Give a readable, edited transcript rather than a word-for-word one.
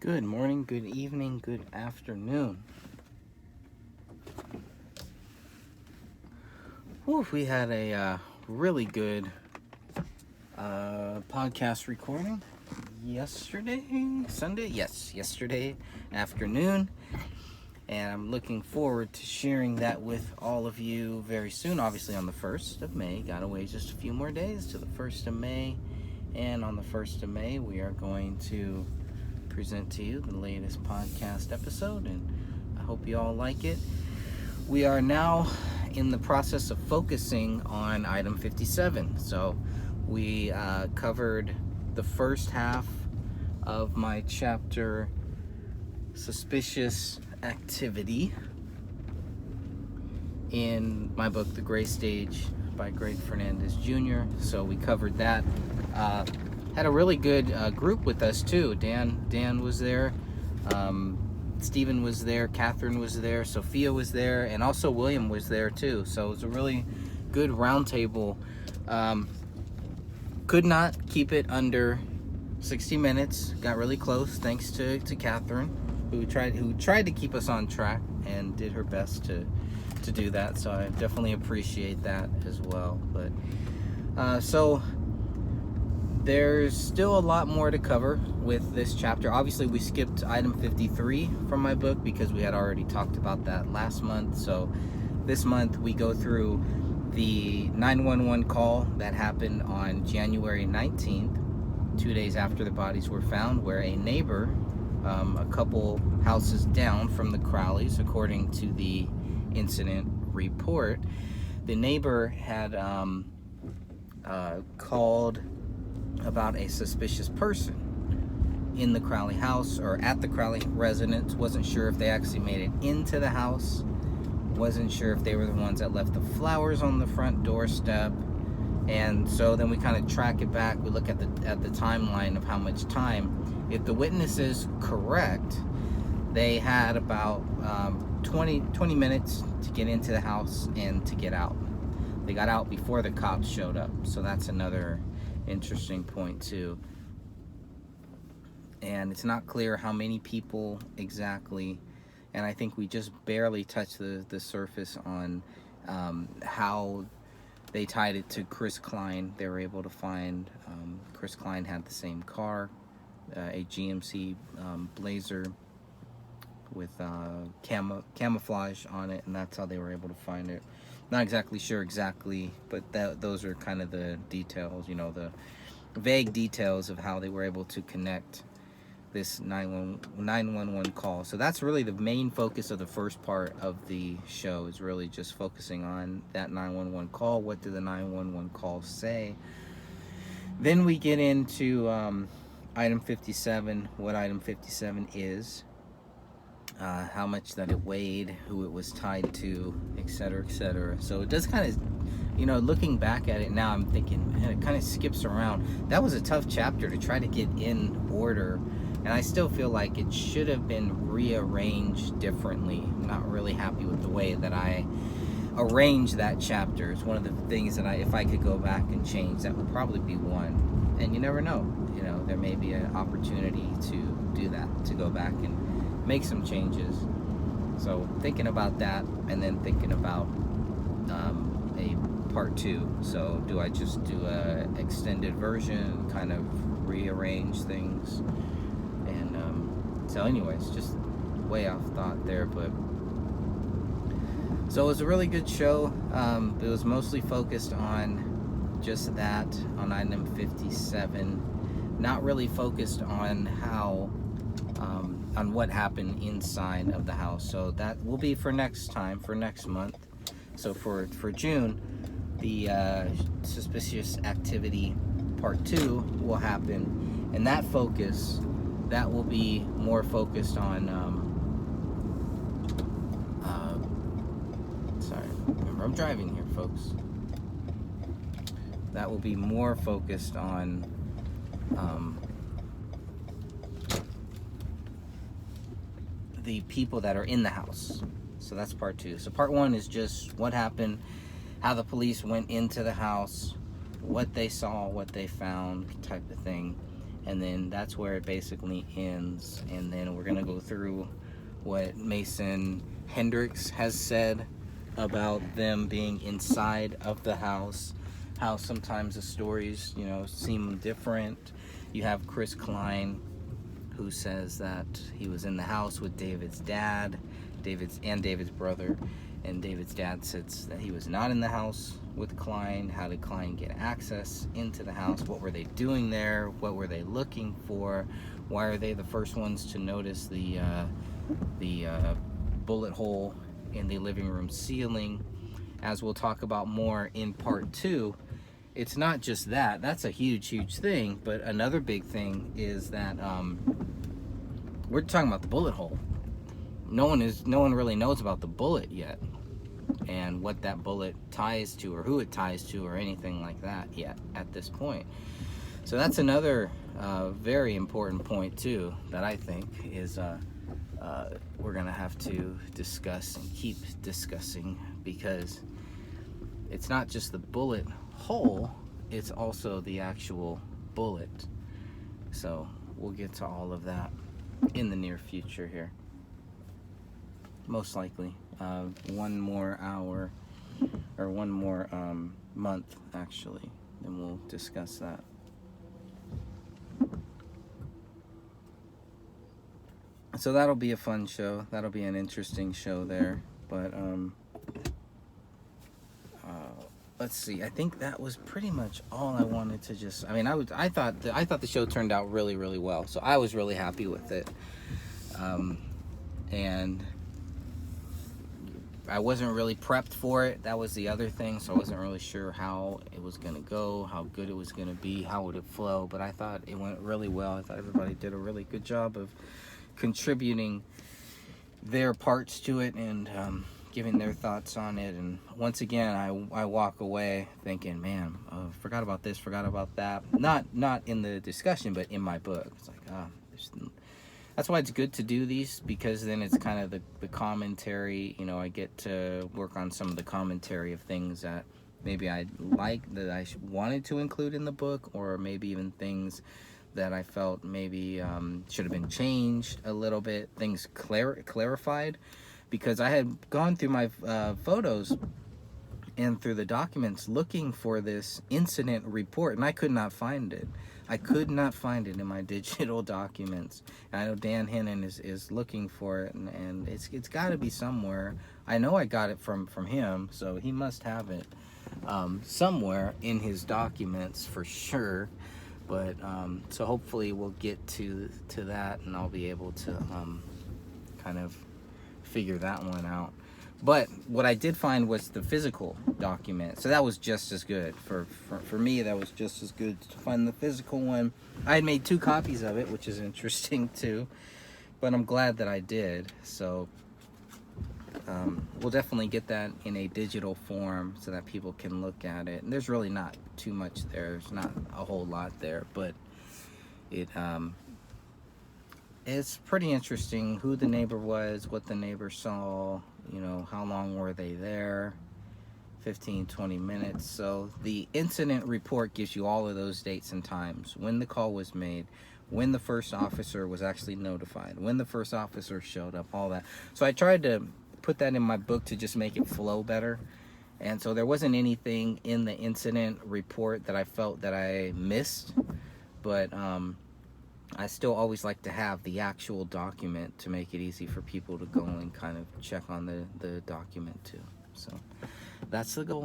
Good morning, good evening, good afternoon. We had a really good podcast recording yesterday, Sunday? Yes, yesterday afternoon. And I'm looking forward to sharing that with all of you very soon. Obviously on the 1st of May. Gotta wait just a few more days to the 1st of May. And on the 1st of May, we are going to present to you the latest podcast episode, and I hope you all like it. We are now in the process of focusing on item 57. So we covered the first half of my chapter, Suspicious Activity, in my book, The Gray Stage by Greg Fernandez Jr. So we covered that. Had a really good group with us too. Dan was there, Stephen was there, Catherine was there, Sophia was there, and also William was there too. So it was a really good roundtable. Could not keep it under 60 minutes. Got really close, thanks to Catherine, who tried to keep us on track and did her best to do that. So I definitely appreciate that as well. But so there's still a lot more to cover with this chapter. Obviously, we skipped item 53 from my book because we had already talked about that last month. So this month we go through the 911 call that happened on January 19th, 2 days after the bodies were found, where a neighbor, a couple houses down from the Crowleys, according to the incident report, the neighbor had called about a suspicious person in the Crowley house, or at the Crowley residence. Wasn't sure if they actually made it into the house, wasn't sure if they were the ones that left the flowers on the front doorstep. And so then we kind of track it back. We look at the timeline of how much time. If the witness is correct, they had about 20 minutes to get into the house and to get out. They got out before the cops showed up, so that's another interesting point too. And it's not clear how many people exactly, and I think we just barely touched the surface on how they tied it to Chris Klein. They were able to find Chris Klein had the same car, a GMC Blazer with camouflage on it, and that's how they were able to find it. Not exactly sure but those are kind of the details, the vague details of how they were able to connect this 911 call. So that's really the main focus of the first part of the show, is really just focusing on that 911 call. What did the 911 call say? Then we get into item 57, what item 57 is, how much that it weighed, who it was tied to, etc., etc. So it does kind of, looking back at it now, I'm thinking, man, it kind of skips around. That was a tough chapter to try to get in order, and I still feel like it should have been rearranged differently. I'm not really happy with the way that I arranged that chapter. It's one of the things that if I could go back and change, that would probably be one. And you never know, there may be an opportunity to do that, to go back and make some changes. So thinking about that, and then thinking about a part 2. So do I just do a extended version, kind of rearrange things? And so anyways, just way off thought there. But so it was a really good show. It was mostly focused on just that, on item 57, not really focused on how on what happened inside of the house. So that will be for next time, for next month. So for June, the Suspicious Activity part 2 will happen, and that will be more focused on sorry, remember, I'm driving here, folks. That will be more focused on the people that are in the house. So that's part 2. So part 1 is just what happened, how the police went into the house, what they saw, what they found, type of thing. and then that's where it basically ends. And then we're gonna go through what Mason Hendricks has said about them being inside of the house, how sometimes the stories, you know, seem different. You have Chris Klein, who says that he was in the house with David's dad, David's brother, and David's dad says that he was not in the house with Klein. How did Klein get access into the house? What were they doing there? What were they looking for? Why are they the first ones to notice the bullet hole in the living room ceiling? As we'll talk about more in part 2, it's not just that. That's a huge thing. But another big thing is that we're talking about the bullet hole. No one really knows about the bullet yet, and what that bullet ties to, or who it ties to, or anything like that yet at this point. So that's another very important point too, that I think is we're gonna have to discuss and keep discussing, because it's not just the bullet hole, it's also the actual bullet. So we'll get to all of that in the near future here, most likely. One more hour, or one more month actually, and we'll discuss that. So that'll be a fun show. That'll be an interesting show there. But let's see. I think that was pretty much all I wanted to just. I mean, I thought the show turned out really well. So I was really happy with it. And I wasn't really prepped for it. That was the other thing. So I wasn't really sure how it was gonna go, how good it was gonna be, how would it flow. But I thought it went really well. I thought everybody did a really good job of contributing their parts to it, and giving their thoughts on it. And once again, I walk away thinking, man, forgot about this, forgot about that. Not in the discussion, but in my book. It's like, that's why it's good to do these, because then it's kind of the commentary. You know, I get to work on some of the commentary of things that maybe I like, that I wanted to include in the book, or maybe even things that I felt maybe should have been changed a little bit, things clarified, because I had gone through my photos and through the documents looking for this incident report, and I could not find it. I could not find it in my digital documents. And I know Dan Hennon is looking for it, and it's got to be somewhere. I know I got it from him, so he must have it somewhere in his documents for sure. But so hopefully we'll get to that, and I'll be able to kind of figure that one out. But what I did find was the physical document, so that was just as good for me. That was just as good to find the physical one. I had made 2 copies of it, which is interesting too, but I'm glad that I did. So we'll definitely get that in a digital form so that people can look at it. And there's really not too much there. There's not a whole lot there, but it's pretty interesting who the neighbor was, what the neighbor saw, you know, how long were they there, 15-20 minutes. So the incident report gives you all of those dates and times, when the call was made, when the first officer was actually notified, when the first officer showed up, all that. So I tried to put that in my book to just make it flow better. And so there wasn't anything in the incident report that I felt that I missed, but I still always like to have the actual document to make it easy for people to go and kind of check on the document too. So that's the goal.